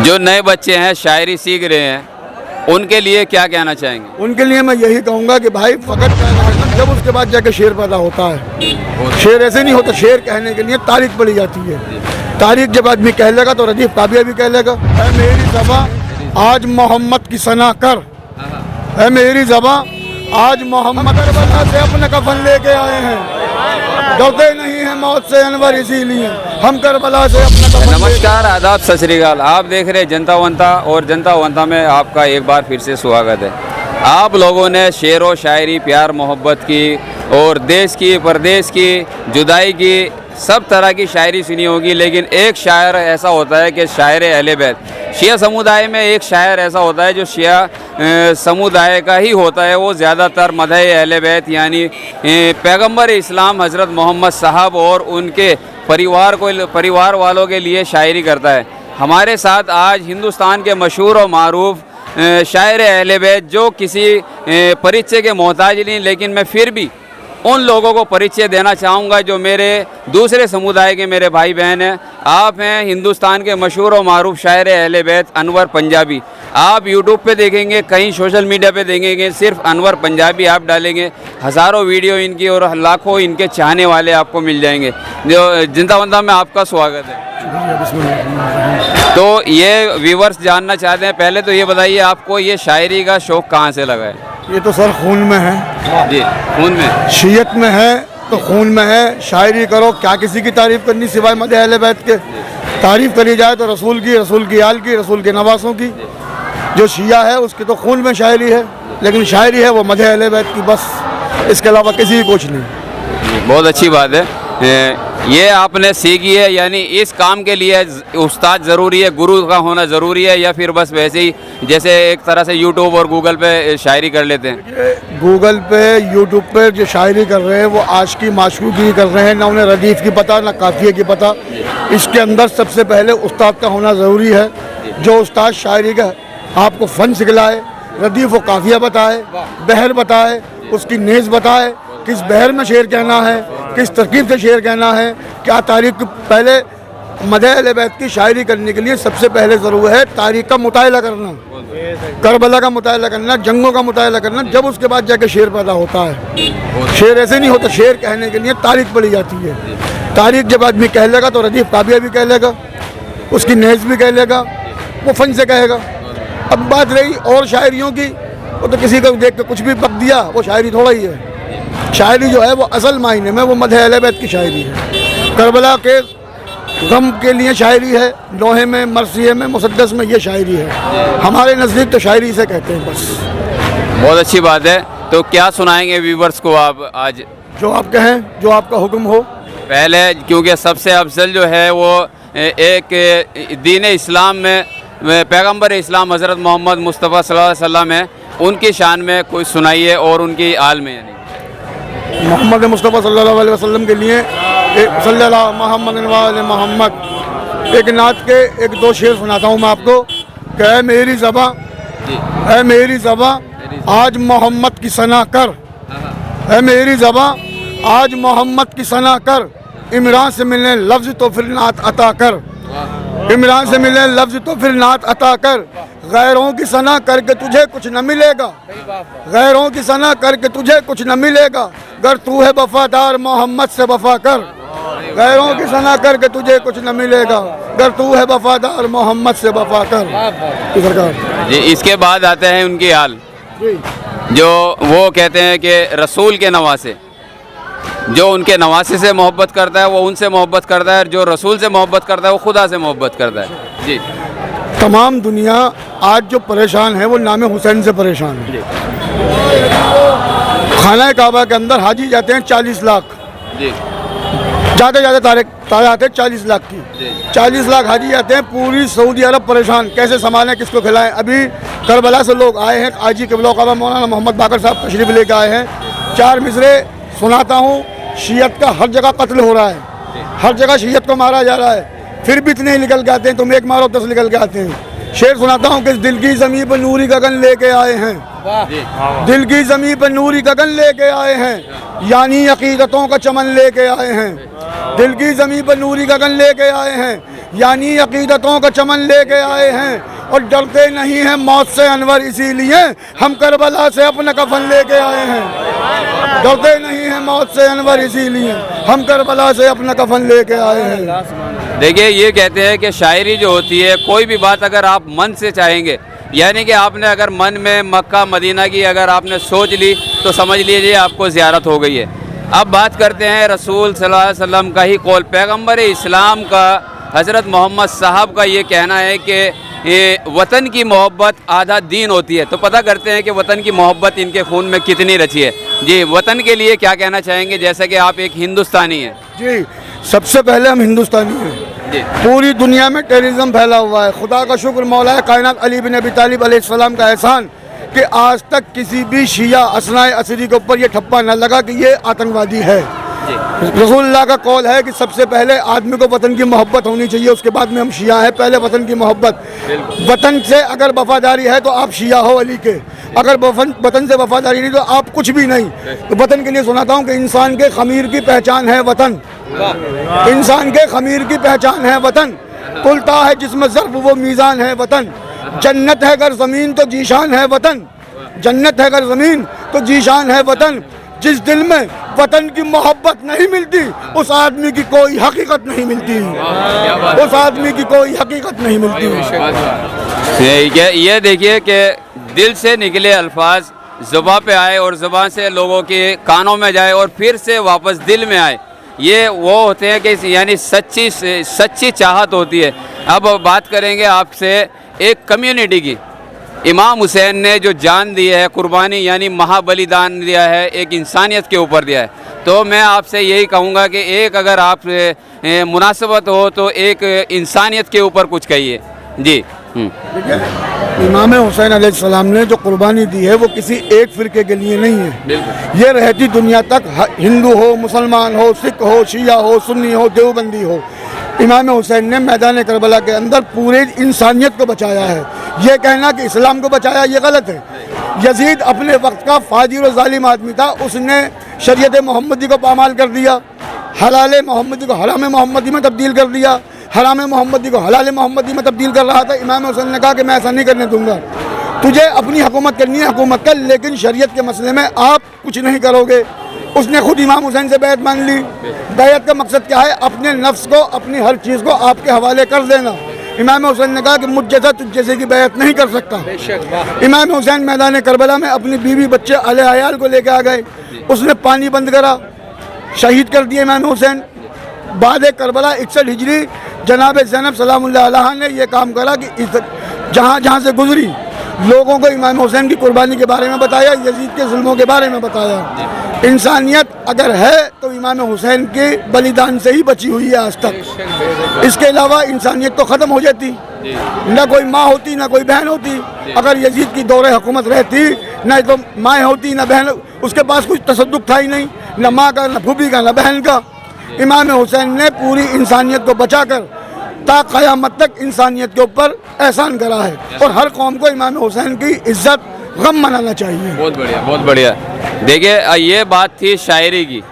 जो नए बच्चे हैं शायरी सीख रहे हैं उनके लिए क्या कहना चाहेंगे? उनके लिए मैं यही कहूँगा कि भाई फ़कत कहना, जब उसके बाद जाके शेर पैदा होता है। शेर ऐसे नहीं होता, शेर कहने के लिए तारीख पढ़ी जाती है। तारीख जब आदमी कह लेगा तो रदीफ काबिया भी कह लेगा। है मेरी ज़बां आज मोहम्मद की सना कर, है मेरी ज़बां आज मोहम्मद से अपने कफन लेके आए हैं। डरते नहीं हैं मौत से अनवर, इसीलिए हम करबला से अपना कफन। नमस्कार, आदाब, सत श्री अकाल। आप देख रहे हैं जनता वंता, और जनता वंता में आपका एक बार फिर से स्वागत है। आप लोगों ने शेर व शायरी, प्यार मोहब्बत की और देश की, परदेश की, जुदाई की, सब तरह की शायरी सुनी होगी। लेकिन एक शायर ऐसा होता है कि शायर अहले बैत, शिया समुदाय में एक शायर ऐसा होता है जो शिया समुदाय का ही होता है। वो ज़्यादातर मदह अहले बैत यानी पैगंबर इस्लाम हज़रत मोहम्मद साहब और उनके परिवार वालों के लिए शायरी करता है। हमारे साथ आज हिंदुस्तान के मशहूर और मारूफ शायर अहले बैत, जो किसी परिचय के मोहताज नहीं, लेकिन मैं फिर भी उन लोगों को परिचय देना चाहूँगा जो मेरे दूसरे समुदाय के मेरे भाई बहन हैं। आप हैं हिंदुस्तान के मशहूर और मारूफ शायर अहले बैत अनवर पंजाबी। आप यूट्यूब पे देखेंगे, कहीं सोशल मीडिया पे देखेंगे, सिर्फ अनवर पंजाबी आप डालेंगे, हज़ारों वीडियो इनकी और लाखों इनके चाहने वाले आपको मिल जाएंगे। जो जिंदा बंदा में आपका स्वागत है। तो ये व्यूवर्स जानना चाहते हैं, पहले तो ये बताइए आपको ये शायरी का शौक़ कहाँ से लगा है? ये तो सर खून में है जी, खून में, शीयत में है तो खून में है। शायरी करो, क्या किसी की तारीफ़ करनी सिवाय मदह अहले बैत के। तारीफ़ करी जाए तो रसूल की, रसूल की आल की, रसूल के नवासों की। जो शिया है उसकी तो खून में शायरी है, लेकिन शायरी है वो मदह अहले बैत की, बस, इसके अलावा किसी की कुछ नहीं। बहुत अच्छी बात है। ये आपने सीखी है, यानी इस काम के लिए उस्ताद ज़रूरी है, गुरु का होना ज़रूरी है, या फिर बस वैसे ही जैसे एक तरह से यूट्यूब और गूगल पे शायरी कर लेते हैं? गूगल पे, यूट्यूब पे जो शायरी कर रहे हैं वो आशिकी माशूकी कर रहे हैं, ना उन्हें रदीफ़ की पता ना काफ़िये की पता। इसके अंदर सबसे पहले उस्ताद का होना ज़रूरी है। जो उस्ताद शायरी का आपको फ़न सिखलाए, रदीफ़ व काफ़िया बताए, बहर बताए, उसकी नेज़ बताए, किस बहर में शेर कहना है, किस तरकीब से शेर कहना है, क्या तारीख। पहले मदह अहले बैत की शायरी करने के लिए सबसे पहले ज़रूर है तारीख का मुताला करना, करबला का मुताला करना, जंगों का मुताला करना, जब उसके बाद जाके शेर पैदा होता है। शेर ऐसे नहीं होता, शेर कहने के लिए तारीख पढ़ी जाती है। तारीख जब आदमी कह लेगा तो रदीफ काबिया भी कह लेगा, उसकी नेज़ भी कह लेगा, वो फ़न से कहेगा। अब बात रही और शायरियों की, वो तो किसी को देख के कुछ भी बक दिया, वो शायरी थोड़ा ही है। शायरी जो है वो असल मायने में वो मदह अहले बैत की शायरी है। करबला के गम के लिए शायरी है, लोहे में, मरसिये में, मुसद्दस में, ये शायरी है। हमारे नज़दीक तो शायरी से कहते हैं बस। बहुत अच्छी बात है। तो क्या सुनाएंगे व्यूवर्स को आप आज? जो आप कहें, जो आपका हुक्म हो। पहले क्योंकि सबसे अफजल जो है वो एक दीन इस्लाम में पैगंबर इस्लाम हज़रत मोहम्मद मुस्तफ़ा सल्लल्लाहु अलैहि वसल्लम है, उनकी शान में कोई सुनाइए और उनकी आल में। यानी मोहम्मद मुस्तफ़ा सल्लल्लाहु अलैहि वसल्लम के लिए सल्लल्लाहु मोहम्मद एक नात के एक दो शेर सुनाता हूँ मैं आपको। कि है मेरी ज़बां, है मेरी ज़बां आज मोहम्मद की सना कर, है मेरी ज़बां आज मोहम्मद की सना कर। इमरान से मिलने लफ्ज़ तो फिर नात अता कर, इमरान से मिलने लफ्ज़ तो फिर नात अता कर। गैरों की सना करके तुझे कुछ न मिलेगा, गैरों की सना करके तुझे कुछ न मिलेगा। गर तू है वफादार मोहम्मद से वफा कर, गैरों की सना करके तुझे कुछ न मिलेगा। गर तू है वफादार मोहम्मद से वफा कर। सरकार जी, इसके बाद आते हैं उनकी आल, जो वो कहते हैं कि रसूल के नवासे, जो उनके नवासे से मोहब्बत करता है वो उनसे मोहब्बत करता है, जो रसूल से मोहब्बत करता है वो खुदा से मोहब्बत करता है। जी, तमाम दुनिया आज जो परेशान है वो नाम हुसैन से परेशान है। खाना काबा के अंदर हाजी जाते हैं 40 लाख, जाते जाते तारे आते हैं 40 लाख की, 40 लाख हाजी आते हैं। पूरी सऊदी अरब परेशान, कैसे संभालें, किसको खिलाएं। अभी करबला से लोग आए हैं, आजी क़िबला काबा मौलाना मोहम्मद बाकर साहब तशरीफ़ लेकर आए हैं। 4 मिसरे सुनाता हूँ। शियत का हर जगह कत्ल हो रहा है, हर जगह शियत को मारा जा रहा है, फिर भी इतने निकल के आते हैं, तुम एक मारो 10 निकल के आते हैं। शेर सुनाता हूँ कि दिल की ज़मीं पर नूरी गगन लेके आए हैं, दिल की ज़मीं पर नूरी गगन लेके आए हैं, यानी अकीदतों का चमन लेके आए हैं। दिल की ज़मीं पर नूरी गगन लेके आए हैं, यानी अकीदतों का चमन लेके आए हैं और डरते नहीं हैं मौत से अनवर, इसीलिए हम करबला से अपना कफन लेके आए हैं। डरते नहीं हैं मौत से अनवर, इसीलिए हम करबला से अपना कफन लेके आए हैं। देखिए, ये कहते हैं कि शायरी जो होती है, कोई भी बात अगर आप मन से चाहेंगे, यानी कि आपने अगर मन में मक्का मदीना की अगर आपने सोच ली तो समझ लीजिए आपको ज़ियारत हो गई है। अब बात करते हैं रसूल सल्लल्लाहु अलैहि वसल्लम का ही कौल, पैगंबर इस्लाम का हज़रत मोहम्मद साहब का ये कहना है कि ये वतन की मोहब्बत आधा दीन होती है। तो पता करते हैं कि वतन की मोहब्बत इनके खून में कितनी रची है। जी, वतन के लिए क्या कहना चाहेंगे, जैसा कि आप एक हिंदुस्तानी हैं? जी, सबसे पहले हम हिंदुस्तानी हैं। जी, पूरी दुनिया में टेररिज्म फैला हुआ है। खुदा का शुक्र, मौला कायनात अली बिन अबी तालिब अलैहिस्सलाम का एहसान कि आज तक किसी भी शिया असनाए असरी के ऊपर ये ठप्पा न लगा कि ये आतंकवादी है। रसूलुल्लाह का कौल है कि सबसे पहले आदमी को वतन की मोहब्बत होनी चाहिए, उसके बाद में हम शिया हैं। पहले वतन की मोहब्बत, वतन से अगर वफादारी है तो आप शिया हो अली के, अगर वतन से वफादारी नहीं तो आप कुछ भी नहीं। तो वतन के लिए सुनाता हूँ कि इंसान के खमीर की पहचान है वतन, इंसान के खमीर की पहचान है वतन, कुलता है जिसमें ज़र्फ वो मीज़ान है वतन, जन्नत है अगर ज़मीन तो जीशान है वतन, जन्नत है अगर ज़मीन तो जीशान है वतन। जिस दिल में वतन की मोहब्बत नहीं मिलती उस आदमी की कोई हकीकत नहीं मिलती, उस आदमी की कोई हकीकत नहीं मिलती। ये देखिए कि दिल से निकले अल्फाज ज़ुबान पे आए और ज़ुबान से लोगों के कानों में जाए और फिर से वापस दिल में आए, ये वो होते हैं कि यानी सच्ची चाहत होती है। अब बात करेंगे आपसे एक कम्युनिटी की। इमाम हुसैन ने जो जान दी है, कुर्बानी यानी महाबलिदान दिया है, एक इंसानियत के ऊपर दिया है। तो मैं आपसे यही कहूँगा कि एक अगर आप मुनासिबत हो तो एक इंसानियत के ऊपर कुछ कहिए। जी, इमाम हुसैन अलैहिस्सलाम ने जो कुर्बानी दी है वो किसी एक फ़िरके के लिए नहीं है। ये रहती दुनिया तक, हिंदू हो, मुसलमान हो, सिख हो, शिया हो, सुन्नी हो, देवबंदी हो, इमाम हुसैन ने मैदान करबला के अंदर पूरे इंसानियत को बचाया है। ये कहना कि इस्लाम को बचाया ये गलत है। यजीद अपने वक्त का फाजिर और जालिम आदमी था, उसने शरीयत मोहम्मदी को पामाल कर दिया, हलाल मोहम्मदी को हराम मोहम्मदी में तब्दील कर दिया, हराम मोहम्मदी को हलाल मोहम्मदी में तब्दील कर रहा था। इमाम हुसैन ने कहा कि मैं ऐसा नहीं करने दूंगा, तुझे अपनी हुकूमत करनी है हुकूमत कर, लेकिन शरीयत के मसले में आप कुछ नहीं करोगे। उसने खुद इमाम हुसैन से बैत मान ली। बैत का मकसद क्या है? अपने नफ्स को, अपनी हर चीज़ को आपके हवाले कर देना। इमाम हुसैन ने कहा कि मुझ जैसा तुझ जैसे की बैत नहीं कर सकता। इमाम हुसैन मैदान करबला में अपनी बीवी बच्चे अहले अयाल को लेकर आ गए, उसने पानी बंद करा, शहीद कर दिया इमाम हुसैन। बाद करबला 61 हिजरी जनाब ज़ैनब सलामुल्लाह अलैहा ने यह काम करा कि जहाँ जहाँ से गुजरी लोगों को इमाम हुसैन की कुर्बानी के बारे में बताया, यजीद के जुल्मों के बारे में बताया। इंसानियत अगर है तो इमाम हुसैन के बलिदान से ही बची हुई है आज तक। इसके अलावा इंसानियत तो ख़त्म हो जाती, न कोई माँ होती न कोई बहन होती। अगर यजीद की दौरे हुकूमत रहती, न तो माँ होती न बहन, उसके पास कुछ तसद्दुक था ही नहीं, न माँ का, न फूफी का, न बहन का। इमाम हुसैन ने पूरी इंसानियत को बचाकर ता क़यामत तक इंसानियत के ऊपर एहसान करा है, और हर कौम को इमाम हुसैन की इज्जत गम मनाना चाहिए। बहुत बढ़िया, बहुत बढ़िया। देखिए, ये बात थी शायरी की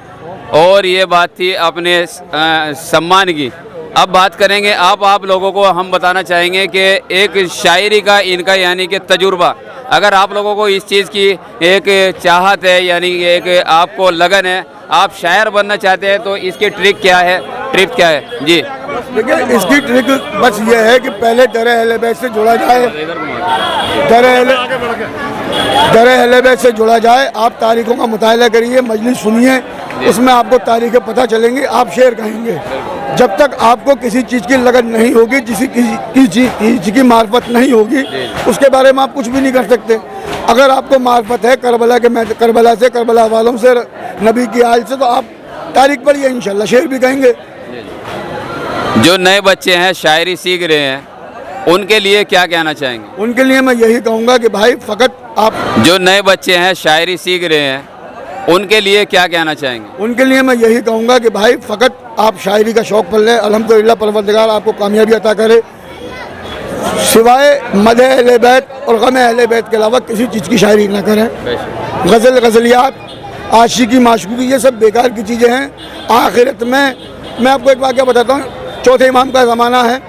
और ये बात थी अपने सम्मान की। अब बात करेंगे, आप लोगों को हम बताना चाहेंगे कि एक शायरी का इनका यानी कि तजुर्बा, अगर आप लोगों को इस चीज़ की एक चाहत है, यानी एक आपको लगन है, आप शायर बनना चाहते हैं, तो इसकी ट्रिक क्या है? जी, देखिए, इसकी ट्रिक बस ये है कि पहले दर अहले बैत से जुड़ा जाए, दर अहले बैत से जुड़ा जाए। आप तारीखों का मुताला करिए, मजलिस सुनिए, उसमें आपको तारीखें पता चलेंगी, आप शेर कहेंगे। जब तक आपको किसी चीज़ की लगन नहीं होगी, किसी की मार्फत नहीं होगी, उसके बारे में आप कुछ भी नहीं कर सकते। अगर आपको मार्फत है करबला से, करबला वालों से, नबी की आल से, तो आप तारीख पढ़िए, इंशाल्लाह शेर भी कहेंगे। जो नए बच्चे हैं शायरी सीख रहे हैं, उनके लिए क्या कहना चाहेंगे? उनके लिए मैं यही कहूँगा कि भाई फ़कत आप, जो नए बच्चे हैं शायरी सीख रहे हैं, उनके लिए क्या कहना चाहेंगे? उनके लिए मैं यही कहूँगा कि भाई फ़कत आप शायरी का शौक़ पढ़ लें। अल्हम्दुलिल्लाह परवरदिगार आपको कामयाबी अता करे। सिवाय मदह अहले बैत और गम अहले बैत के अलावा किसी चीज़ की शायरी ना करें। गज़लियात, आशिकी, माशूकी, ये सब बेकार की चीज़ें हैं। आखिरत में मैं आपको एक वाक़या बताता हूँ। चौथे इमाम का ज़माना है।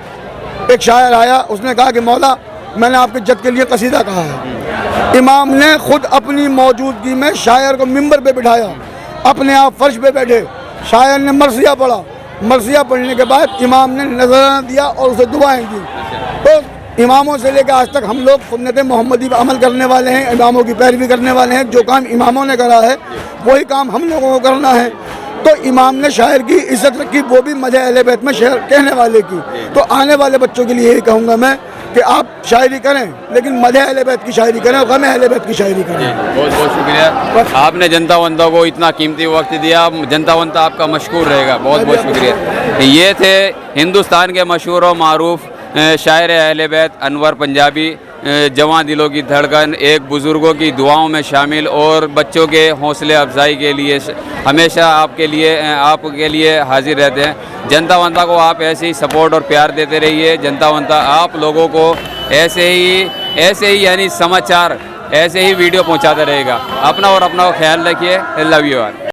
एक शायर आया, उसने कहा कि मौला मैंने आपकी इज्जत के लिए कसीदा कहा है। इमाम ने खुद अपनी मौजूदगी में शायर को मिंबर पे बिठाया, अपने आप फर्श पे बैठे, शायर ने मरसिया पढ़ा। मरसिया पढ़ने के बाद इमाम ने नजराना दिया और उसे दुआएं दी। तो इमामों से लेकर आज तक हम लोग सुन्नत मोहम्मदी पर अमल करने वाले हैं, इमामों की पैरवी करने वाले हैं। जो काम इमामों ने करा है वही काम हम लोगों को करना है। तो इमाम ने शायर की इज्जत रखी, वो भी मज़े अहले बैत में शायर कहने वाले की। तो आने वाले बच्चों के लिए यही कहूँगा मैं कि आप शायरी करें, लेकिन मज़े अहले बैत की शायरी करें और गम अहले बैत की शायरी करें। बहुत बहुत शुक्रिया, आपने जनता वंता को इतना कीमती वक्त दिया। जनता वंता आपका मशकूर रहेगा, बहुत बहुत शुक्रिया। ये थे हिंदुस्तान के मशहूर और मारूफ शायर अहले बैत अनवर पंजाबी, जवां दिलों की धड़कन, एक बुज़ुर्गों की दुआओं में शामिल और बच्चों के हौसले अफजाई के लिए हमेशा आपके लिए हाजिर रहते हैं। जनता वंता को आप ऐसे ही सपोर्ट और प्यार देते रहिए। जनता वंता आप लोगों को ऐसे ही यानी समाचार, ऐसे ही वीडियो पहुंचाता रहेगा। अपना और अपना ख्याल रखिए। Love you all.